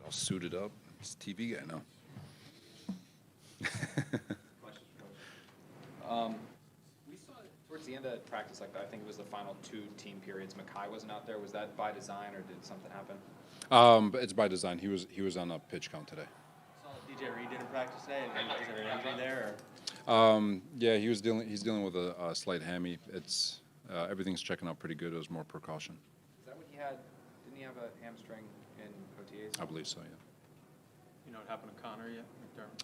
All suited up. It's a TV guy now. Questions, Coach? We saw towards the end of practice, like I think it was the final two team periods, Mackay wasn't out there. Was that by design or did something happen? It's by design. He was on a pitch count today. Saw DJ Reed didn't practice today, and is there an injury there? Yeah, he's dealing with a slight hammy. It's everything's checking out pretty good. It was more precaution. Is that what he had? Didn't he have a hamstring in OTAs? I believe so. Yeah. You know what happened to Connor yet,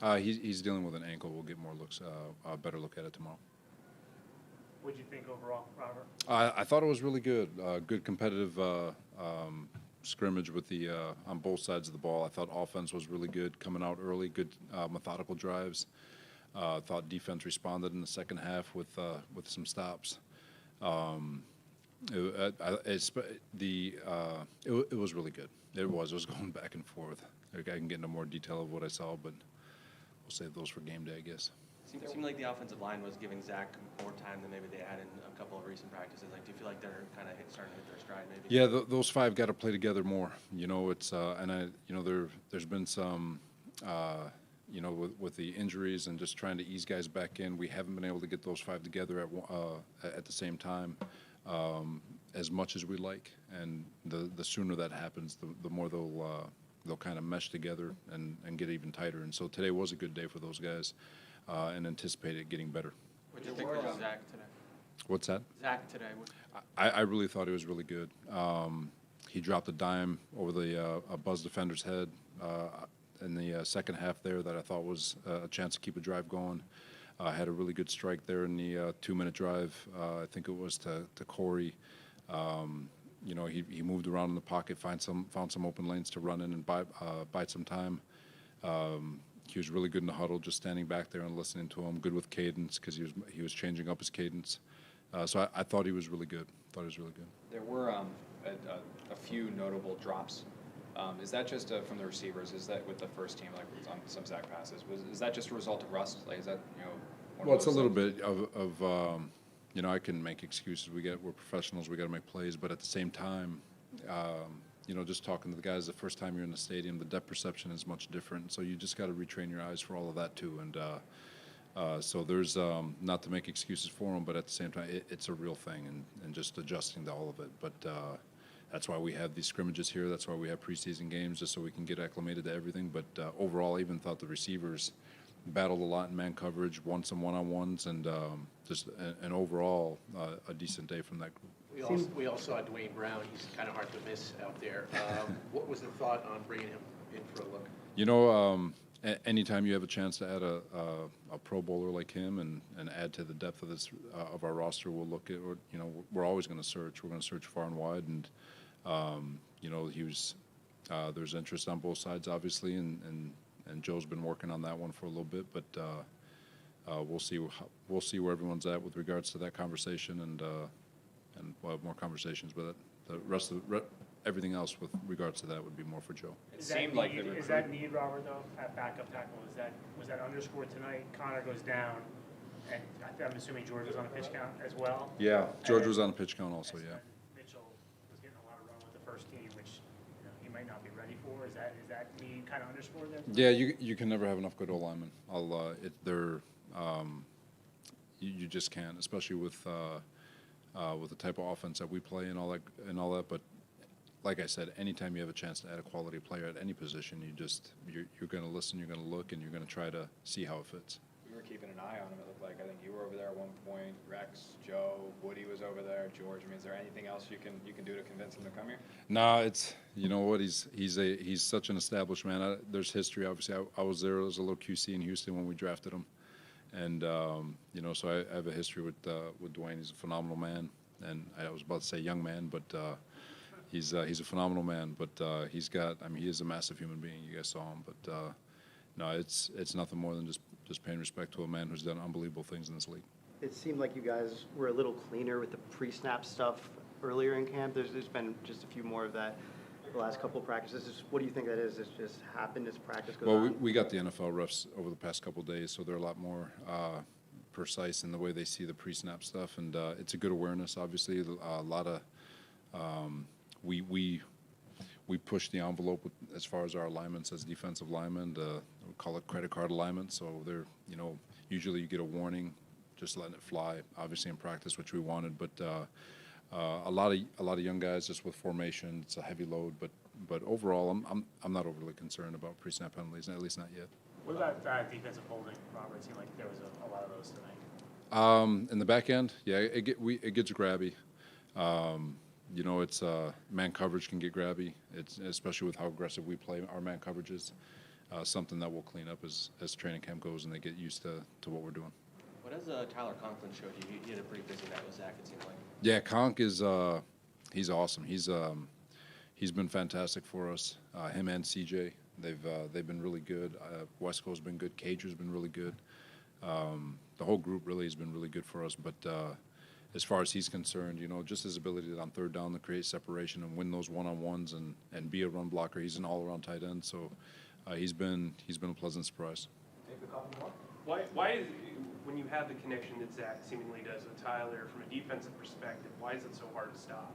McDermott? He's dealing with an ankle. We'll get more looks, a better look at it tomorrow. What did you think overall, Robert? I thought it was really good. Good competitive scrimmage with the on both sides of the ball. I thought offense was really good, coming out early. Good methodical drives. Thought defense responded in the second half with some stops. It was really good. It was going back and forth. I can get into more detail of what I saw, but we'll save those for game day, I guess. It seemed like the offensive line was giving Zach more time than maybe they had in a couple of recent practices. Like, do you feel like they're kind of starting to hit their stride, maybe? Yeah, those five got to play together more. You know, it's there's been some, with the injuries and just trying to ease guys back in. We haven't been able to get those five together at the same time as much as we like. And the sooner that happens, the more they'll kind of mesh together and get even tighter. And so today was a good day for those guys. And anticipate it getting better. What do you think of Zach today? What's that? Zach today. I really thought he was really good. He dropped a dime over the Buzz defender's head in the second half there that I thought was a chance to keep a drive going. Had a really good strike there in the 2-minute drive. I think it was to Corey. He moved around in the pocket, found some open lanes to run in and bite some time. He was really good in the huddle, just standing back there and listening to him. Good with cadence because he was changing up his cadence. So I thought he was really good. There were a few notable drops. Is that just from the receivers? Is that with the first team, like on some Zach passes? Is that just a result of rust? Like, is that Well, it's a little bit of I can make excuses. We're professionals. We got to make plays, but at the same time. Just talking to the guys, the first time you're in the stadium, the depth perception is much different. So you just got to retrain your eyes for all of that too. And so there's not to make excuses for them, but at the same time, it's a real thing, and just adjusting to all of it. But that's why we have these scrimmages here. That's why we have preseason games, just so we can get acclimated to everything. But overall, I even thought the receivers battled a lot in man coverage, won some one-on-ones, and just an overall a decent day from that group. We all saw Dwayne Brown. He's kind of hard to miss out there. What was the thought on bringing him in for a look? Anytime you have a chance to add a Pro Bowler like him and add to the depth of this of our roster, we'll look at. We're always going to search. We're going to search far and wide, and he was. There's interest on both sides, obviously, and Joe's been working on that one for a little bit, but we'll see where everyone's at with regards to that conversation, and we'll have more conversations. But the rest of everything else with regards to that would be more for Joe. Is that need, Robert, though, at backup tackle? Was that underscored tonight? Connor goes down, and I'm assuming George was on a pitch count as well? Yeah, George was on a pitch count also, yeah. Mitchell was getting a lot of run with the first team, which he might not be ready for. Is that need kind of underscored there? Yeah, you can never have enough good O-linemen. You just can't, especially with the type of offense that we play and all that. But like I said, anytime you have a chance to add a quality player at any position, you're going to listen, you're going to look, and you're going to try to see how it fits. We were keeping an eye on him. It looked like I think you were over there at one point. Rex, Joe, Woody was over there. George. I mean, is there anything else you can do to convince him to come here? Nah, it's what he's such an established man. There's history, obviously. I was there as a little QC in Houston when we drafted him. And so I have a history with Dwayne. He's a phenomenal man, and I was about to say young man, but he's a phenomenal man. But he is a massive human being. You guys saw him, but no, it's nothing more than just paying respect to a man who's done unbelievable things in this league. It seemed like you guys were a little cleaner with the pre-snap stuff earlier in camp. There's been just a few more of that the last couple of practices. What do you think that is? It's just happened as practice goes on? Well, we got the NFL refs over the past couple of days, so they're a lot more precise in the way they see the pre-snap stuff, and it's a good awareness. Obviously, a lot of we we push the envelope as far as our alignments as defensive linemen. We call it credit card alignment. So they're, usually you get a warning, just letting it fly. Obviously in practice, which we wanted, but a lot of young guys just with formation. It's a heavy load, but overall, I'm not overly concerned about pre-snap penalties, at least not yet. What about defensive holding, Robert? It seemed like there was a lot of those tonight. In the back end, yeah, it gets grabby. It's man coverage can get grabby. It's especially with how aggressive we play our man coverages. Something that we'll clean up as training camp goes and they get used to what we're doing. What has Tyler Conklin showed you? He had a pretty busy night with Zach, it seems like. Yeah, Conk is he's awesome. He's been fantastic for us. Him and CJ, they've been really good. Wesco's been good. Cager's been really good. The whole group really has been really good for us. But as far as he's concerned, just his ability on third down to create separation and win those one-on-ones and be a run blocker. He's an all-around tight end, so he's been a pleasant surprise. Take a couple more. Why is, when you have the connection that Zach seemingly does with Tyler from a defensive perspective, why is it so hard to stop?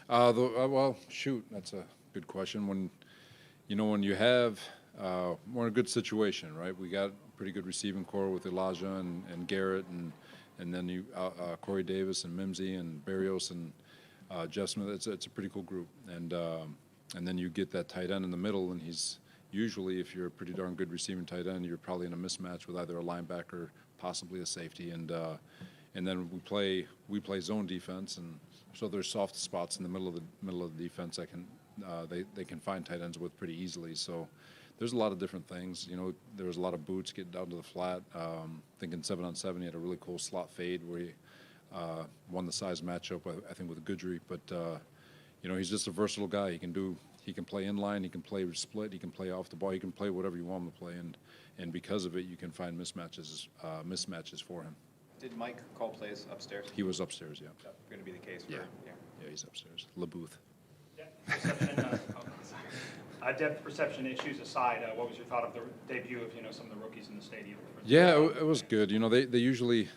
Well, shoot, that's a good question. When you have, we're in a good situation, right? We got a pretty good receiving core with Elijah and Garrett, and then you Corey Davis and Mimsy and Barrios and Jeff Smith. It's a pretty cool group, and then you get that tight end in the middle, and he's usually, if you're a pretty darn good receiving tight end, you're probably in a mismatch with either a linebacker, possibly a safety, and then we play zone defense, and so there's soft spots in the middle of the defense that they can find tight ends with pretty easily. So there's a lot of different things. There was a lot of boots getting down to the flat. Thinking 7-on-7, he had a really cool slot fade where he won the size matchup, I think, with Goodry. But he's just a versatile guy. He can play inline, he can play split, he can play off the ball, he can play whatever you want him to play, and because of it, you can find mismatches for him. Did Mike call plays upstairs? He was upstairs, yeah. Going to be the case. Yeah, he's upstairs. LeBooth. Depth perception issues aside, what was your thought of the debut of some of the rookies in the stadium? Yeah, it was good. They usually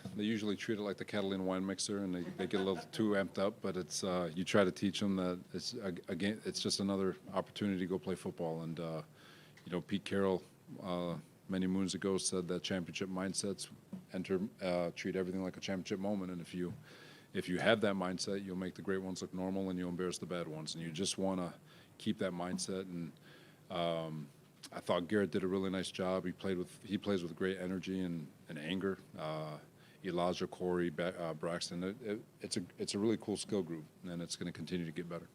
treat it like the Catalina wine mixer, and they get a little too amped up. But it's you try to teach them that it's just another opportunity to go play football. And Pete Carroll many moons ago said that championship mindsets treat everything like a championship moment. And if you have that mindset, you'll make the great ones look normal, and you'll embarrass the bad ones. And you just want to keep that mindset. And I thought Garrett did a really nice job. He plays with great energy and anger. Elijah, Corey, Braxton. It's a really cool skill group, and it's going to continue to get better.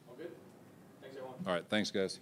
All good. Thanks, everyone. All right, thanks, guys.